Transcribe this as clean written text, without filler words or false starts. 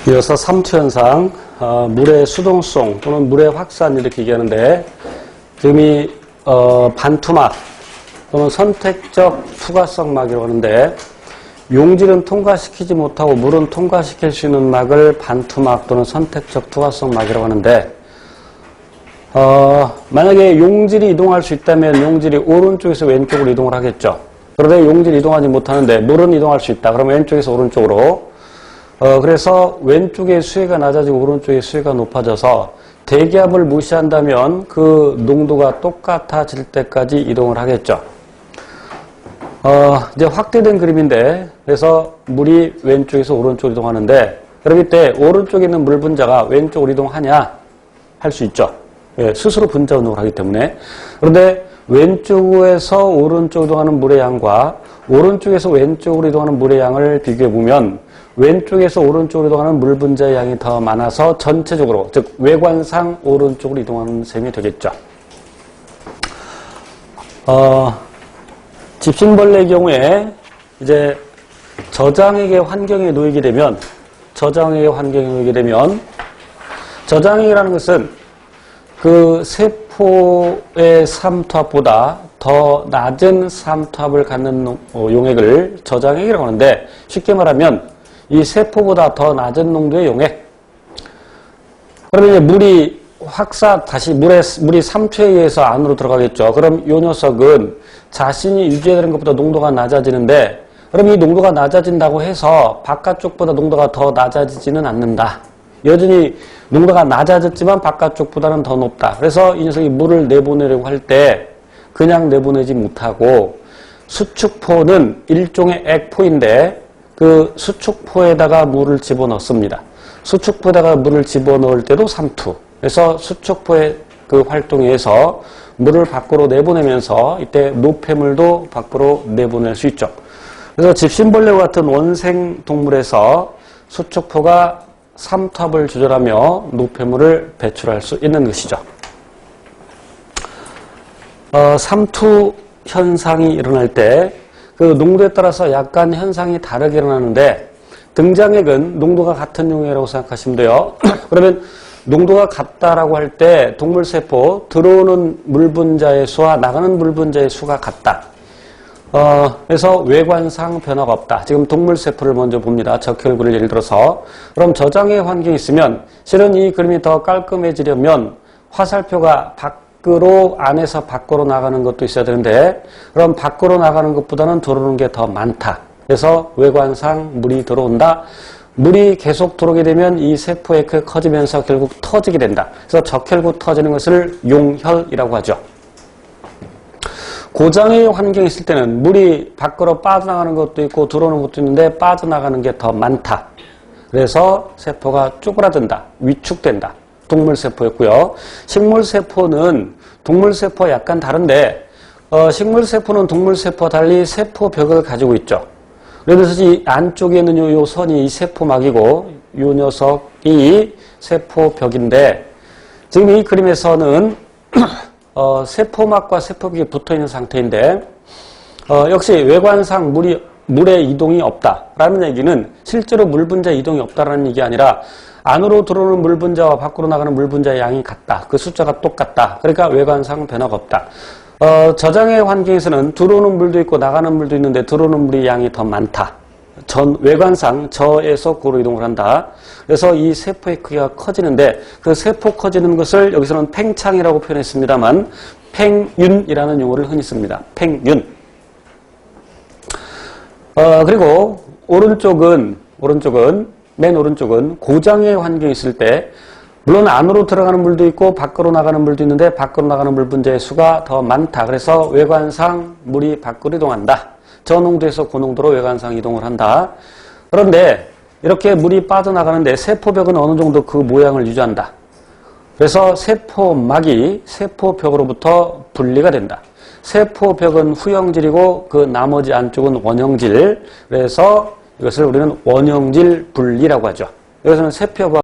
이어서 삼투현상, 물의 수동성 또는 물의 확산 이렇게 얘기하는데, 지금 이 반투막 또는 선택적 투과성 막이라고 하는데, 용질은 통과시키지 못하고 물은 통과시킬 수 있는 막을 반투막 또는 선택적 투과성 막이라고 하는데, 만약에 용질이 이동할 수 있다면 용질이 오른쪽에서 왼쪽으로 이동을 하겠죠. 그런데 용질이 이동하지 못하는데 물은 이동할 수 있다. 그러면 왼쪽에서 오른쪽으로. 그래서 왼쪽의 수위가 낮아지고 오른쪽의 수위가 높아져서 대기압을 무시한다면 그 농도가 똑같아질 때까지 이동을 하겠죠. 이제 확대된 그림인데, 그래서 물이 왼쪽에서 오른쪽으로 이동하는데, 그럼 이때 오른쪽에 있는 물 분자가 왼쪽으로 이동하냐? 할 수 있죠. 예, 스스로 분자 운동을 하기 때문에. 그런데 왼쪽에서 오른쪽으로 이동하는 물의 양과 오른쪽에서 왼쪽으로 이동하는 물의 양을 비교해 보면 왼쪽에서 오른쪽으로 이동하는 물 분자의 양이 더 많아서 전체적으로, 즉 외관상 오른쪽으로 이동하는 셈이 되겠죠. 집신벌레의 경우에 이제 저장액의 환경에 놓이게 되면, 저장액이라는 것은 그 세포의 삼투압보다 더 낮은 삼투압을 갖는 용액을 저장액이라고 하는데, 쉽게 말하면 이 세포보다 더 낮은 농도의 용액. 그러면 이제 물이 물이 삼투에 의해서 안으로 들어가겠죠. 그럼 이 녀석은 자신이 유지해야 되는 것보다 농도가 낮아지는데, 그럼 이 농도가 낮아진다고 해서 바깥쪽보다 농도가 더 낮아지지는 않는다. 여전히 농도가 낮아졌지만 바깥쪽보다는 더 높다. 그래서 이 녀석이 물을 내보내려고 할 때 그냥 내보내지 못하고, 수축포는 일종의 액포인데 그 수축포에다가 물을 집어넣습니다. 수축포에다가 물을 집어넣을 때도 삼투. 그래서 수축포의 그 활동에 의해서 물을 밖으로 내보내면서 이때 노폐물도 밖으로 내보낼 수 있죠. 그래서 집신벌레와 같은 원생 동물에서 수축포가 삼투압을 조절하며 노폐물을 배출할 수 있는 것이죠. 삼투 현상이 일어날 때 그 농도에 따라서 약간 현상이 다르게 일어나는데, 등장액은 농도가 같은 용액이라고 생각하시면 돼요. 그러면 농도가 같다라고 할 때 동물세포 들어오는 물 분자의 수와 나가는 물 분자의 수가 같다. 그래서 외관상 변화가 없다. 지금 동물세포를 먼저 봅니다. 적혈구를 예를 들어서. 그럼 저장의 환경이 있으면 실은 이 그림이 더 깔끔해지려면 화살표가 안에서 밖으로 나가는 것도 있어야 되는데, 그럼 밖으로 나가는 것보다는 들어오는 게 더 많다. 그래서 외관상 물이 들어온다. 물이 계속 들어오게 되면 이 세포에 커지면서 결국 터지게 된다. 그래서 적혈구 터지는 것을 용혈이라고 하죠. 고장의 환경이 있을 때는 물이 밖으로 빠져나가는 것도 있고 들어오는 것도 있는데 빠져나가는 게 더 많다. 그래서 세포가 쪼그라든다. 위축된다. 동물세포였고요. 식물세포는 동물세포와 약간 다른데, 식물세포는 동물세포와 달리 세포벽을 가지고 있죠. 그래서 이 안쪽에 있는 요 선이 이 세포막이고, 요 녀석이 세포벽인데, 지금 이 그림에서는 세포막과 세포벽이 붙어있는 상태인데, 역시 외관상 물의 이동이 없다라는 얘기는 실제로 물 분자 이동이 없다라는 얘기 아니라, 안으로 들어오는 물 분자와 밖으로 나가는 물 분자의 양이 같다. 그 숫자가 똑같다. 그러니까 외관상 변화가 없다. 저장의 환경에서는 들어오는 물도 있고 나가는 물도 있는데 들어오는 물의 양이 더 많다. 외관상 저에서 고로 이동을 한다. 그래서 이 세포의 크기가 커지는데, 그 세포 커지는 것을 여기서는 팽창이라고 표현했습니다만 팽윤이라는 용어를 흔히 씁니다. 팽윤. 그리고 맨 오른쪽은 고장의 환경이 있을 때, 물론 안으로 들어가는 물도 있고 밖으로 나가는 물도 있는데 밖으로 나가는 물 분자의 수가 더 많다. 그래서 외관상 물이 밖으로 이동한다. 저 농도에서 그 농도로 외관상 이동을 한다. 그런데 이렇게 물이 빠져나가는데 세포벽은 어느 정도 그 모양을 유지한다. 그래서 세포막이 세포벽으로부터 분리가 된다. 세포벽은 후형질이고 그 나머지 안쪽은 원형질. 그래서 이것을 우리는 원형질 분리라고 하죠. 여기서는 세포벽